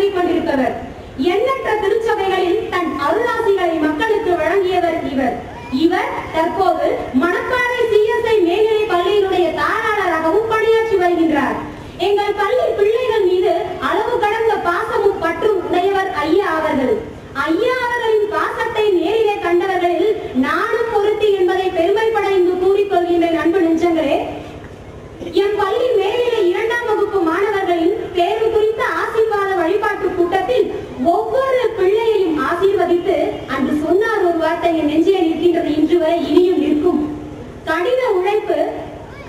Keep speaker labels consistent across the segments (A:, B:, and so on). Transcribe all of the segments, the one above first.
A: வழங்கிக் கொண்டிருப்பவர். எண்ணற்ற திருச்சபைகளில் தன் அருளாசிகளை மக்களுக்கு வழங்கியவர் இவர். இவர் தற்போது மணப்பாறை சிஎஸ்ஐ மேல்நிலை பள்ளியினுடைய தாளாளராகவும் பணியாற்றி வருகின்றார். எங்கள் பள்ளி பிள்ளைகள் மீது அளவு கடந்த பாசமும் பற்றும் உடையவர் ஐயா அவர்கள். ஐயா அவர்களின் பாசத்தை நேரிலே கண்டவர்களில் நானும் பொருத்தி என்பதை பெருமைப்பட இங்கு கூறிக்கொள்கின்றேன். அன்பு நெஞ்சங்களே, என் பள்ளி மேல்நிலை 2ஆம் வகுப்பு மாணவர்களின் தேர்வு குறித்த ஆசீர்வாத வழிபாட்டு கூட்டத்தில் ஒவ்வொரு பிள்ளையையும் ஆசீர்வதித்து அன்று சொன்னார் ஒரு வார்த்தை என் நெஞ்சிலே நிற்கின்றது, இன்று வரை இனியும் நிற்கும். கடின உழைப்பு,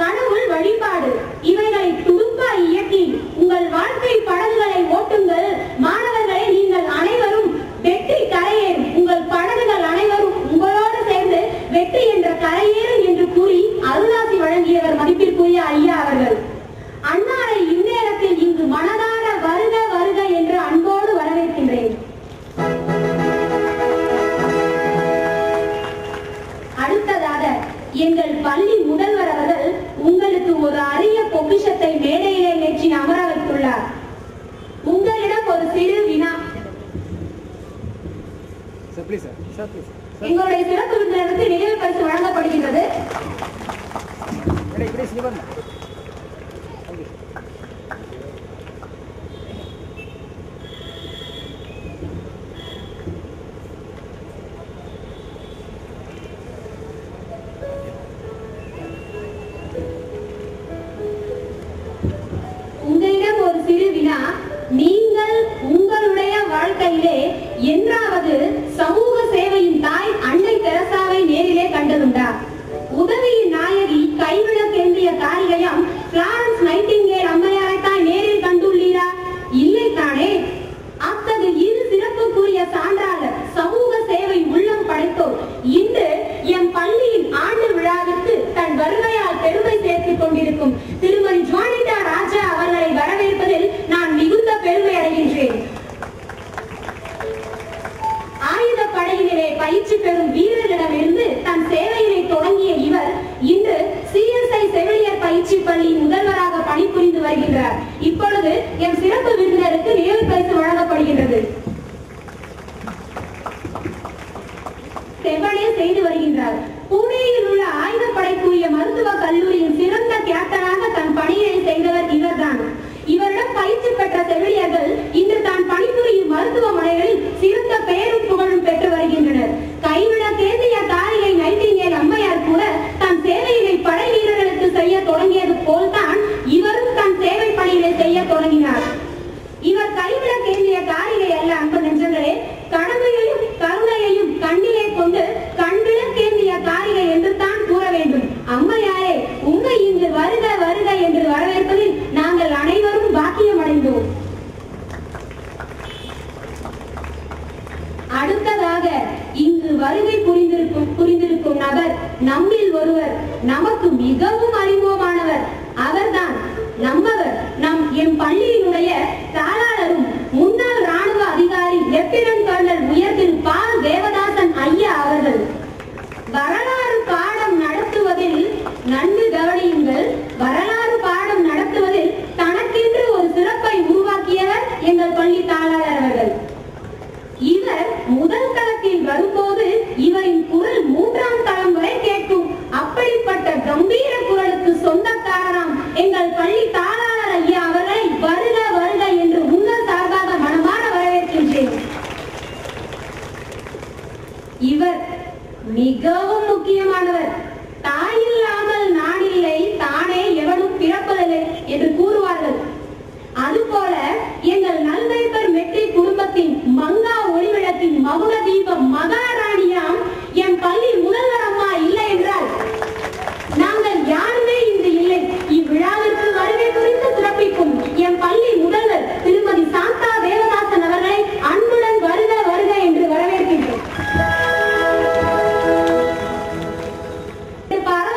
A: கடவுள் வழிபாடு இவைகளை துடுப்பாய் இயக்கி உங்கள் வாழ்க்கை படகுகளை ஓட்டுங்கள். மாணவர்களே, நீங்கள் அனைவரும் வெற்றி கரையேறும். உங்கள் படகுகள் அனைவரும் உங்களோடு சேர்ந்து வெற்றி என்ற கரையேறும் என்று கூறி அருளாசி வழங்கியவர் மதிப்பிற்குரிய ஐயா அவர்கள். அன்னாரை இந்நேரத்தில் இங்கு மனதார வருக வருக என்று அன்போடு வரவேற்கின்றேன். அடுத்ததாக எங்கள் பள்ளி முதல்வர் அவர்கள் உங்களுக்கு ஒரு அரிய பொக்கிஷத்தை மேடையிலே ஏற்றி அமர வைத்துள்ளார். உங்களிடம் ஒரு சிறு வினா. எங்களுடைய சிறப்பு விருந்தினருக்கு நினைவு பரிசு வழங்கப்படுகின்றது. உங்களிடம் ஒரு சிறு வினா. நீங்கள் உங்களுடைய வாழ்க்கையிலே என்றாவது சமூக சேவையின் தாய் அன்னை தெரசாவை நேரிலே கண்டதுண்டா? உதவியின் நாயகி கைவிளக்கேந்திய காரிகையாம் பிளாரன்ஸ் நைட்டிங்கேல் அம்மையாரை தான் நேரில் கண்டுள்ளீரா? இல்லை தானே? அத்தகு இரு சிறப்புக்குரிய சான்றாளர், சமூக சேவை உள்ளம் படைத்தோர் இன்று என் பள்ளியின் ஆண்டு விழாவிற்கு தன் வருகையால் பெருமை சேர்த்துக் கொண்டிருக்கும் திருமதி ஜுவானிட்டா ராஜா அவர்களை வரவேற்பதில் நான் மிகுந்த பெருமை அடைகின்றேன். ஆயுத படையினரே பயிற்சி பெறும் வீரர்களிடமிருந்து தன் சேவையினை தொடங்கிய இவர் இன்று சிஎஸ்ஐ செவிலியர் பயிற்சி பள்ளி முதல்வராக பணிபுரிந்து வருகின்றார். இப்பொழுது என் சிறப்பு விருந்தினருக்கு நினைவு பரிசு வழங்கப்படுகின்றது. செவ்வனே செய்து வருகின்றார். புனேயில் உள்ள ஆயுதப்படைக்குரிய மருத்துவ கல்லூரியின் சிறந்த கேப்டனாக தன் பணியை செய்தவர் இவர்தான். இவரிடம் பயிற்சி பெற்ற செவிலியர்கள் இன்று தான் பணிபுரியும் மருத்துவமனைகளில் சிறந்த பெயரும் புகழும் பெற்று வருகின்றனர். கைவிளக்கேந்திய காரிகை நைட்டிங்கேல் அம்மையார் கூட தன் சேவையினை படை வீரர்களுக்கு செய்ய தொடங்கியது போல்தான் இவரும் தன் சேவை பணியினை செய்ய தொடங்கினார். இவர் கைவிளக்கேந்திய காரிகை அல்ல அன்பு நெஞ்சங்களே, கடமையையும் கருணையையும் கண்ணிலே கொண்டு கண்விளக்கேந்திய காரிகை என்று தான் கூற வேண்டும். அம்மையாரே, உண்மை இங்கு வருக வருக என்று வரவேற்பதில் நாங்கள் அனைவரும் பாக்கியம் அடைந்தோம். அடுத்ததாக இங்கு வருகை புரிந்திருக்கும் நபர் நம்மில் ஒருவர், நமக்கு மிகவும் அறிமுகமானவர். அவர்தான் நம்மவர், எம் பள்ளியினுடைய தாளாளரும் முன்னாள் ராணுவ அதிகாரி லெப்டினன்ட் கர்னல் உயர் திரு பா. தேவதாசன் ஐயா அவர்கள். வரலாறு பாடம் நடத்துவதில் நன்கு கவனியுங்கள். வரலாறு பாடம் நடத்துவதில் தனக்கென்று ஒரு சிறப்பை உருவாக்கியவர் எங்கள் பள்ளி தாளாளர் அவர்கள். இவர் முதல் தளத்தில் வரும்போது இவரின் குரல் 3ஆம் தளம் வரை கேட்கும். அப்படிப்பட்ட கம்பீர குரலுக்கு சொந்தக்காரராம் எங்கள் பள்ளி தாளாளர் ஐயா அவர்களை வருக வருக என்று உங்கள் சார்பாக மனமாற வரவேற்கின்றேன். இவர் மிகவும் முக்கியமானவர். தாயில்லாமல் நாடில்லை, தானே எவனும் பிறப்பதில்லை என்று கூறுவார்கள். அதுபோல எங்கள் நல்வேப்பர் மெட்ரிக் குடும்பத்தின் மங்கா ஒளிவிளக்கின் மகுட தீபம் மகாராணியாம் என் பள்ளி முதல்வர் அம்மா இல்லை என்றால் நாங்கள் யாருமே இன்று இல்லை. இவ்விழாவிற்கு வருகை குறித்து சிறப்பிக்கும் என் பள்ளி முதல்வர் திருமதி சாந்தா தேவதாசன் அவர்களை அன்புடன் வருக வருக என்று வரவேற்கின்றோம்.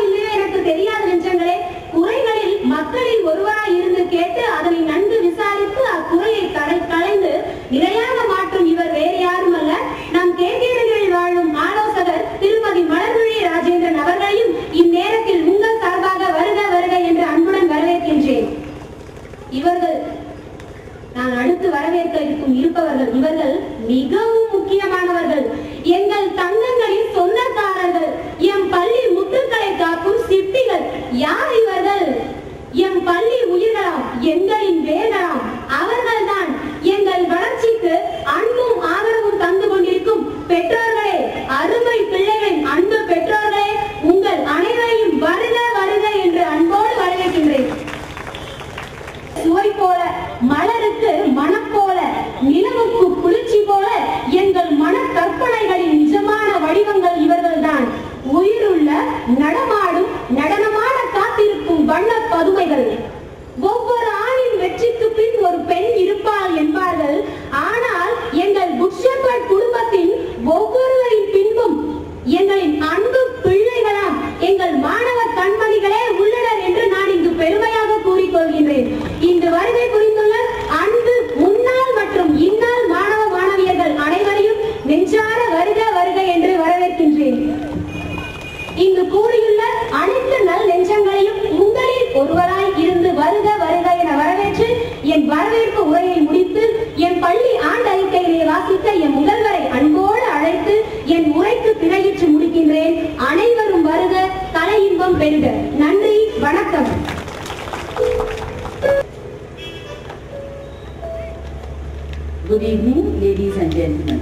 A: இல்லையோ எனக்கு தெரியாது நெஞ்சங்களே, குறைகளில் மக்களில் ஒருவராய் இருந்து கேட்டு அதனை நன்கு விசாரித்து அக்குறையை களைந்து நிலையாக மாற்றும் இவர் வேறு யாரும் அல்ல, நம் கேகேரிகளில் வாழும் ஆலோசகர் திருமதி மலர்விழி ராஜேந்திரன் அவர்களையும் இந்நேரத்தில் உங்கள் சார்பாக வருக வருக என்று அன்புடன் வரவேற்கின்றேன். இவர்கள் நான் அடுத்து வரவேற்க வயதுக்கும் இருப்பவர்கள் இவர்கள் மிகவும் முக்கியமானவர்கள். எங்கள் தங்கங்களின் சொந்தக்காரர்கள், எம் பள்ளி முத்துக்களை காக்கும் சிற்பிகள். யார் இவர்கள்? எம் பள்ளி உயிர்களாம், எங்களின் வேர்களாம். அவர்கள்தான் எங்கள் வளர்ச்சிக்கு அன்பும் ஆதரவும் தந்து கொண்டிருக்கும் பெற்றோர்களே, அருமை பிள்ளைகளின் அன்பு பெற்றோர்களே, உங்கள் அனைவரையும் வருக வருக என்று அன்போடு வரவேற்கின்றேன். சுவை போல, மலருக்கு மனம் போல, நிலவுக்கு குளிர்ச்சி போல எங்கள் மன கற்பனைகளின் நிஜமான வடிவங்கள் இவர்கள்தான். உயிருள்ள, நடமாடும், நடனமான காத்திருக்கும் வண்ண பதுமைகள். ஒவ்வொரு ஆணின் வெற்றிக்கு பின் ஒரு பெண் இருப்பாள் என்பார்கள். ஆனால் எங்கள் குட் ஷெப்பர்ட் குடும்பத்தின் ஒவ்வொருவரின் பின்பும் எங்களின் அன்பு பிள்ளைகளாம் எங்கள் மாணவர் கண்மணிகளே உள்ளனர் என்று நான் இங்கு பெருமையாக கூறிக்கொள்கின்றேன். இன்று வருகை புரிந்துள்ள அன்பு முன்னாள் மற்றும் இந்நாள் மாணவ மாணவியர்கள் அனைவரையும் நெஞ்சார வருக வருக என்று வரவேற்கின்றேன். இங்கு கூறியுள்ள அனைத்து நல் நெஞ்சங்களையும் உங்களில் ஒருவராய் இருந்து வருக வருக என வரவேற்று என் வரவேற்பு உரையை முடித்து என் பள்ளி ஆண்டு அறிக்கையிலே வாசித்த என் முதல்வரை அன்போடு அழைத்து என் உரைக்கு திரையிட்டு முடிக்கின்றேன். அனைவரும் வருக, கலை இன்பம் பெறுக. நன்றி, வணக்கம்.
B: Good evening, ladies and gentlemen.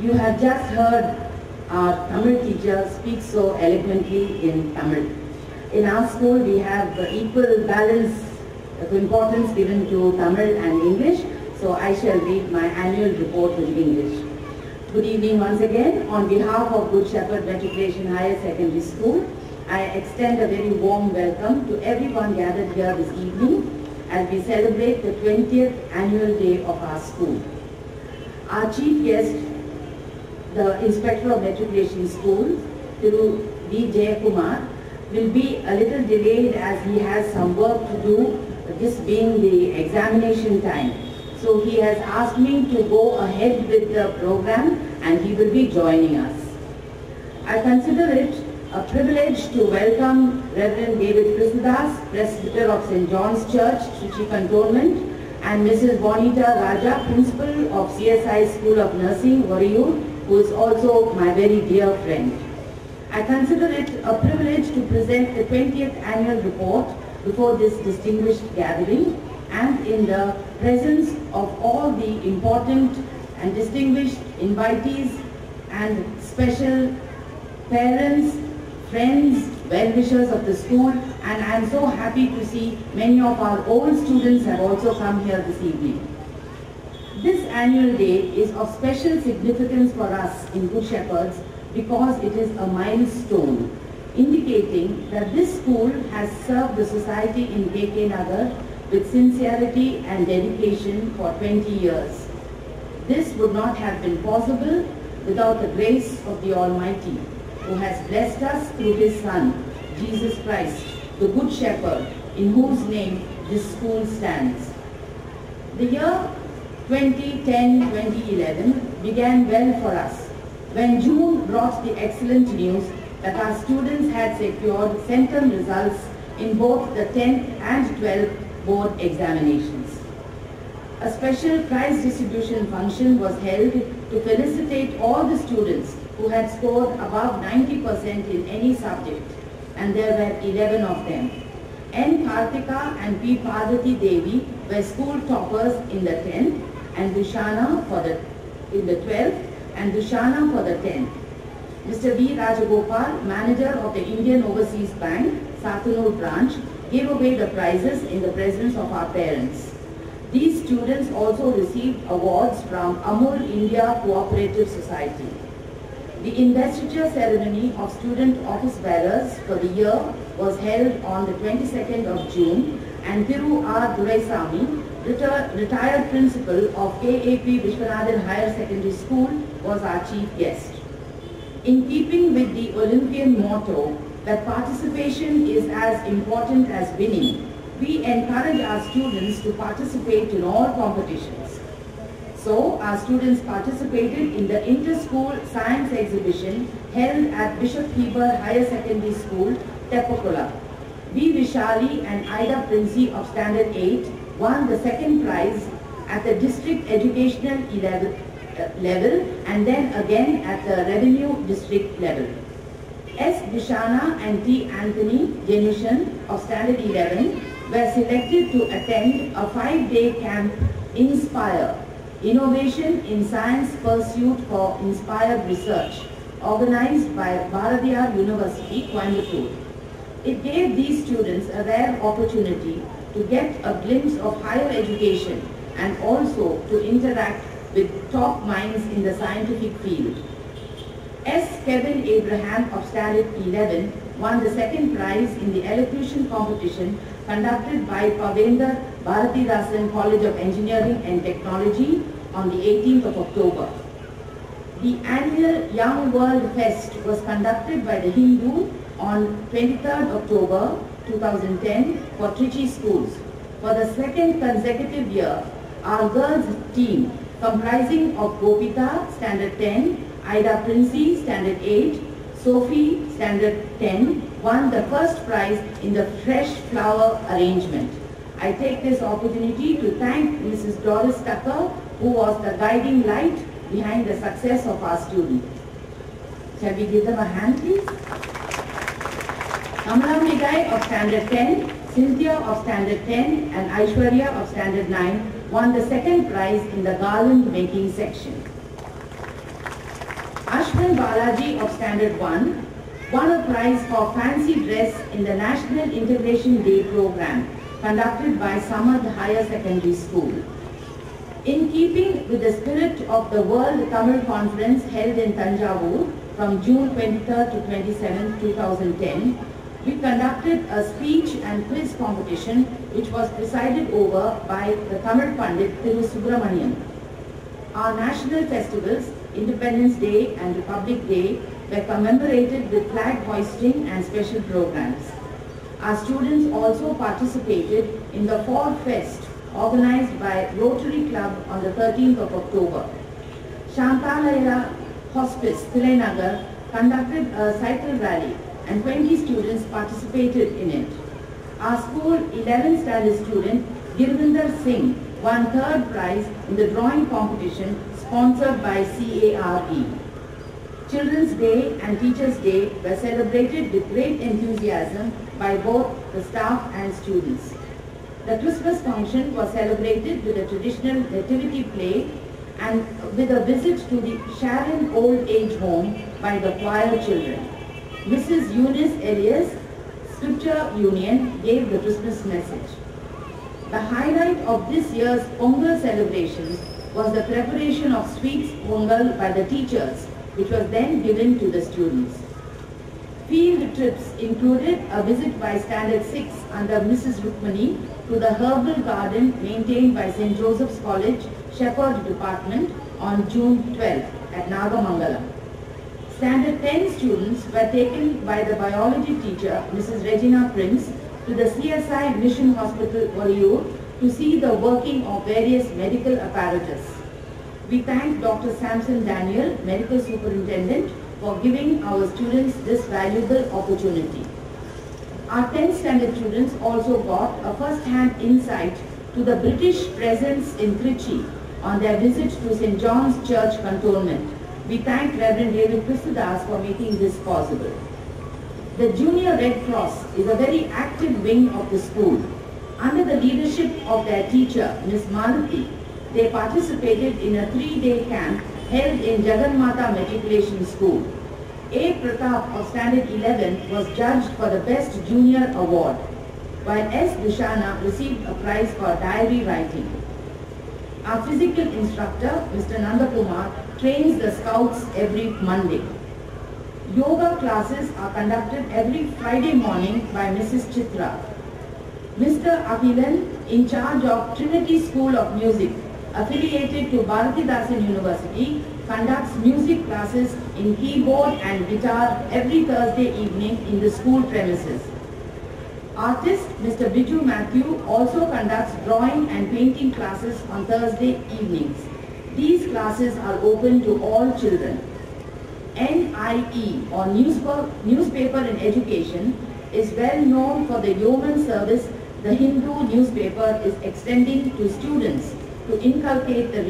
B: You have just heard our Tamil teacher speak so eloquently in Tamil. In our school, we have equal balance of importance given to Tamil and English, so I shall read my annual report in English. Good evening once again. On behalf of Good Shepherd Matriculation Higher Secondary School, I extend a very warm welcome to everyone gathered here this evening as we celebrate the 20th annual day of our school. Our chief guest, the Inspector of Matriculation School, Thiru V. Jayakumar, will be a little delayed as he has some work to do, this being the examination time. So he has asked me to go ahead with the program and he will be joining us. I consider it a privilege to welcome Reverend David Krishnadas, Presbyter of St. John's Church, Trichy Cantonment, and Mrs. Bonita Raja, Principal of CSI School of Nursing, Wariyur, who is also my very dear friend. I consider it a privilege to present the 20th annual report before this distinguished gathering and in the presence of all the important and distinguished invitees and special parents, friends, well-wishers of the school, and I am so happy to see many of our old students have also come here this evening. This annual day is of special significance for us in Good Shepherds because it is a milestone indicating that this school has served the society in KK Nagar with sincerity and dedication for 20 years. This would not have been possible without the grace of the Almighty, who has blessed us through His Son, Jesus Christ, the Good Shepherd, in whose name this school stands. The year 2010-2011 began well for us when June brought the excellent news that our students had secured central results in both the 10th and 12th board examinations. A special prize distribution function was held to felicitate all the students who had scored above 90% in any subject, and there were 11 of them. N. Karthika and P. Parvati Devi were school toppers in the 10th, and Dushana in the 12th, and Dushana for the 10th. Mr. V. Rajagopal, manager of the Indian Overseas Bank, Satanur branch, gave away the prizes in the presence of our parents. These students also received awards from Amul India Cooperative Society. The investiture ceremony of student office bearers for the year was held on the 22nd of June, and Thiru R. Duraisamy, retired principal of KAP Vishwanathan Higher Secondary School, was our chief guest. In keeping with the Olympian motto that participation is as important as winning, we encourage our students to participate in all competitions. So, our students participated in the inter-school science exhibition held at Bishop Heber Higher Secondary School, Tepakola. V. Vishali and Ida Princey of Standard 8 won the second prize at the district educational level and then again at the revenue district level. S. Bishana and T. Anthony Jenushan of Standard 11 were selected to attend a 5-day camp Inspire, Innovation in Science Pursuit for Inspired Research, organized by Bharatiyar University, Coimbatore. It gave these students a rare opportunity to get a glimpse of higher education and also to interact with top minds in the scientific field. S. Kevin Abraham of Standard 11 won the second prize in the elocution competition conducted by Pavendra Bharatidasan College of Engineering and Technology on the 18th of October. The annual Young World Fest was conducted by the Hindu on 23rd October 2010 for Trichy schools. For the second consecutive year, our girls team comprising of Gopita, Standard 10, Ida Princey, Standard 8, Sophie, Standard 10, won the first prize in the fresh flower arrangement. I take this opportunity to thank Mrs. Doris Tucker, who was the guiding light behind the success of our students. Shall we give them a hand, please? Kamala Migai of Standard 10, Cynthia of Standard 10 and Aishwarya of Standard 9 won the second prize in the garland making section. Ashwin Balaji of Standard 1 won a prize for fancy dress in the National Integration Day program conducted by Samad Higher Secondary School. In keeping with the spirit of the World Tamil Conference held in Tanjavur from June 23rd to 27th, 2010, we conducted a speech and quiz competition which was presided over by the Tamil Pandit Thiru Subramaniam. Our national festivals, Independence Day and Republic Day, were commemorated with flag hoisting and special programs. Our students also participated in the Fall Fest organized by Rotary Club on the 13th of October. Shantalaya Hospice, Thilenagar, conducted a cycle rally and 20 students participated in it. Our school 11th standard student Girvinder Singh won third prize in the drawing competition sponsored by CARE. Children's Day and Teachers' Day were celebrated with great enthusiasm by both the staff and students. The Christmas function was celebrated with a traditional nativity play and with a visit to the Sharon Old Age Home by the choir children. Mrs. Eunice Elias, Scripture Union, gave the Christmas message. The highlight of this year's Pongal celebrations was the preparation of sweets Pongal by the teachers, which was then given to the students. Field trips included a visit by Standard 6 under Mrs. Rukmani to the herbal garden maintained by St. Joseph's College, Shepherd Department on June 12th at Nagamangalam. Standard 10 students were taken by the biology teacher, Mrs. Regina Prince, to the CSI Mission Hospital, Oriyur, to see the working of various medical apparatus. We thank Dr. Samson Daniel, Medical Superintendent, for giving our students this valuable opportunity. Our 10th standard students also got a first-hand insight to the British presence in Trichy on their visit to St. John's Church Cantonment. We thank Reverend David Christodas for making this possible. The Junior Red Cross is a very active wing of the school. Under the leadership of their teacher, Ms. Maruti, they participated in a 3-day camp held in Jagannatha Matriculation School. A. Pratap of Standard 11 was judged for the Best Junior Award, while S. Dushana received a prize for diary writing. Our physical instructor, Mr. Nandakumar, trains the scouts every Monday. Yoga classes are conducted every Friday morning by Mrs. Chitra. Mr. Akhilan, in charge of Trinity School of Music, affiliated to Bharatidasan University, conducts music classes in keyboard and guitar every Thursday evening in the school premises. Artist Mr. Biju Matthew also conducts drawing and painting classes on Thursday evenings. These classes are open to all children. NIE, or Newspaper in Education, is well known for the yeoman service the Hindu newspaper is extending to students to inculcate the